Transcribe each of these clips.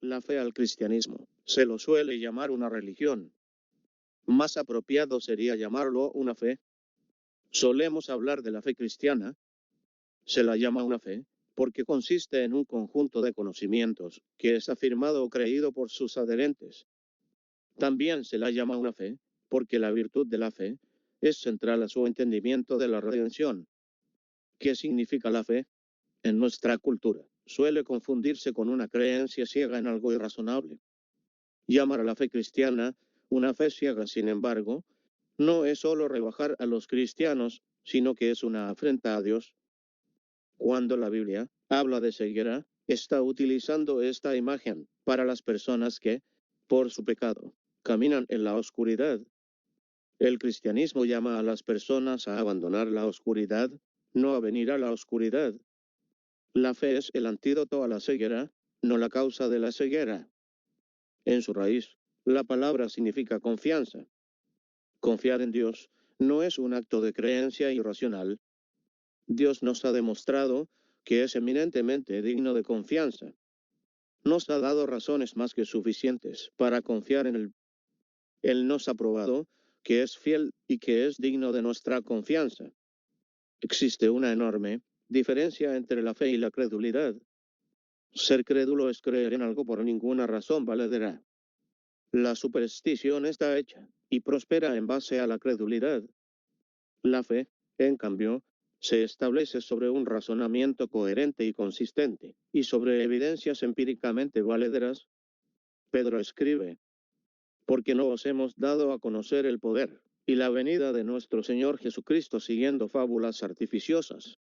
La fe al cristianismo se lo suele llamar una religión. Más apropiado sería llamarlo una fe. Solemos hablar de la fe cristiana. Se la llama una fe porque consiste en un conjunto de conocimientos que es afirmado o creído por sus adherentes. También se la llama una fe porque la virtud de la fe es central a su entendimiento de la redención. ¿Qué significa la fe? En nuestra cultura suele confundirse con una creencia ciega en algo irrazonable. Llamar a la fe cristiana una fe ciega, sin embargo, no es solo rebajar a los cristianos, sino que es una afrenta a Dios. Cuando la Biblia habla de ceguera, está utilizando esta imagen para las personas que, por su pecado, caminan en la oscuridad. El cristianismo llama a las personas a abandonar la oscuridad, no a venir a la oscuridad. La fe es el antídoto a la ceguera, no la causa de la ceguera. En su raíz, la palabra significa confianza. Confiar en Dios no es un acto de creencia irracional. Dios nos ha demostrado que es eminentemente digno de confianza. Nos ha dado razones más que suficientes para confiar en Él. Él nos ha probado que es fiel y que es digno de nuestra confianza. Existe una enorme diferencia entre la fe y la credulidad. Ser crédulo es creer en algo por ninguna razón valedera. La superstición está hecha y prospera en base a la credulidad. La fe, en cambio, se establece sobre un razonamiento coherente y consistente, y sobre evidencias empíricamente valederas. Pedro escribe: porque no os hemos dado a conocer el poder y la venida de nuestro Señor Jesucristo siguiendo fábulas artificiosas,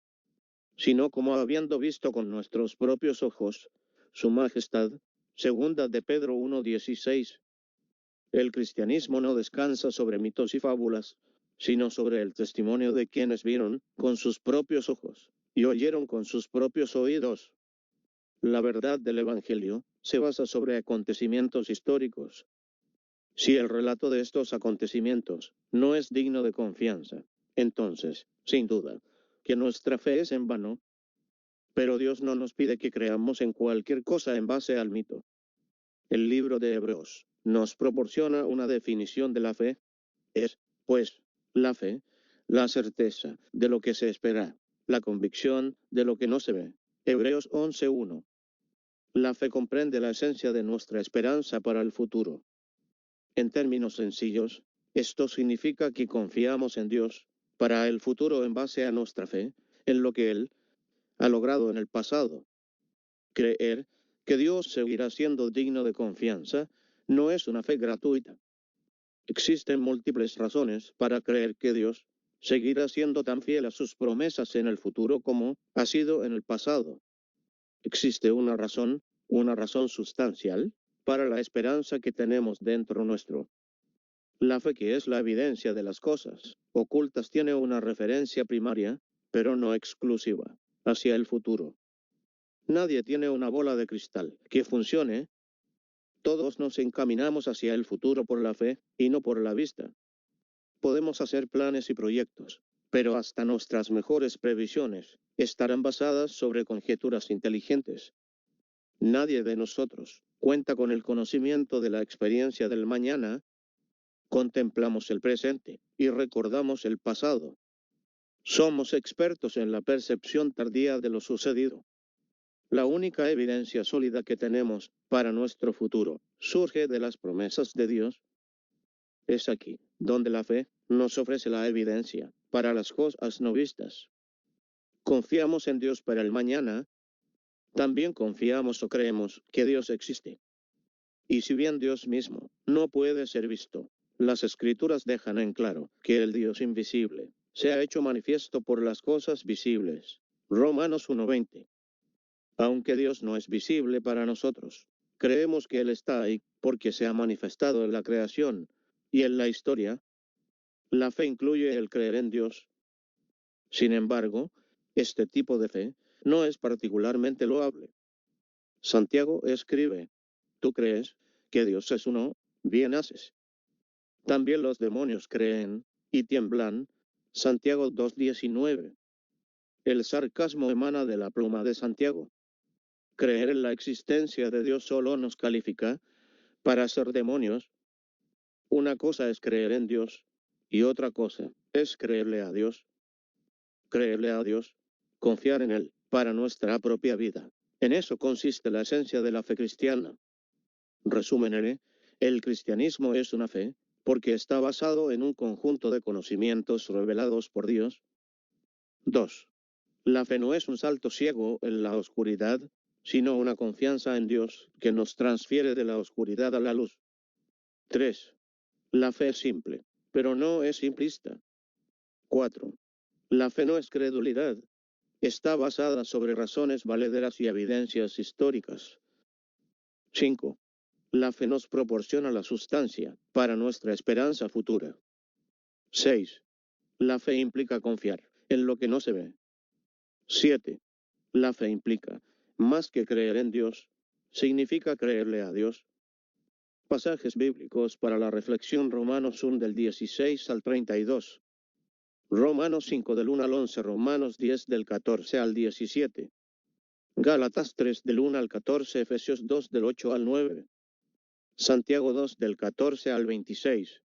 sino como habiendo visto con nuestros propios ojos su majestad. Segunda de Pedro 1:16. El cristianismo no descansa sobre mitos y fábulas, sino sobre el testimonio de quienes vieron con sus propios ojos y oyeron con sus propios oídos. La verdad del Evangelio se basa sobre acontecimientos históricos. Si el relato de estos acontecimientos no es digno de confianza, entonces, sin duda, que nuestra fe es en vano. Pero Dios no nos pide que creamos en cualquier cosa en base al mito. El libro de Hebreos nos proporciona una definición de la fe. Es, pues, la fe, la certeza de lo que se espera, la convicción de lo que no se ve. Hebreos 11:1. La fe comprende la esencia de nuestra esperanza para el futuro. En términos sencillos, esto significa que confiamos en Dios para el futuro en base a nuestra fe, en lo que Él ha logrado en el pasado. Creer que Dios seguirá siendo digno de confianza no es una fe gratuita. Existen múltiples razones para creer que Dios seguirá siendo tan fiel a sus promesas en el futuro como ha sido en el pasado. Existe una razón sustancial para la esperanza que tenemos dentro nuestro. La fe, que es la evidencia de las cosas ocultas, tiene una referencia primaria, pero no exclusiva, hacia el futuro. Nadie tiene una bola de cristal que funcione. Todos nos encaminamos hacia el futuro por la fe y no por la vista. Podemos hacer planes y proyectos, pero hasta nuestras mejores previsiones estarán basadas sobre conjeturas inteligentes. Nadie de nosotros cuenta con el conocimiento de la experiencia del mañana. Contemplamos el presente y recordamos el pasado. Somos expertos en la percepción tardía de lo sucedido. La única evidencia sólida que tenemos para nuestro futuro surge de las promesas de Dios. Es aquí donde la fe nos ofrece la evidencia para las cosas no vistas. Confiamos en Dios para el mañana. También confiamos o creemos que Dios existe. Y si bien Dios mismo no puede ser visto, las Escrituras dejan en claro que el Dios invisible se ha hecho manifiesto por las cosas visibles. Romanos 1:20. Aunque Dios no es visible para nosotros, creemos que Él está ahí porque se ha manifestado en la creación y en la historia. La fe incluye el creer en Dios. Sin embargo, este tipo de fe no es particularmente loable. Santiago escribe: tú crees que Dios es uno, bien haces. También los demonios creen y tiemblan. Santiago 2:19. El sarcasmo emana de la pluma de Santiago. Creer en la existencia de Dios solo nos califica para ser demonios. Una cosa es creer en Dios y otra cosa es creerle a Dios. Creerle a Dios, confiar en Él para nuestra propia vida. En eso consiste la esencia de la fe cristiana. Resumen, el cristianismo es una fe porque está basado en un conjunto de conocimientos revelados por Dios. 2. La fe no es un salto ciego en la oscuridad, sino una confianza en Dios que nos transfiere de la oscuridad a la luz. 3. La fe es simple, pero no es simplista. 4. La fe no es credulidad, está basada sobre razones valederas y evidencias históricas. 5. La fe nos proporciona la sustancia para nuestra esperanza futura. 6. La fe implica confiar en lo que no se ve. 7. La fe implica, más que creer en Dios, significa creerle a Dios. Pasajes bíblicos para la reflexión: Romanos 1 del 16 al 32. Romanos 5 del 1 al 11, Romanos 10 del 14 al 17. Gálatas 3 del 1 al 14, Efesios 2 del 8 al 9. Santiago 2 del 14 al 26.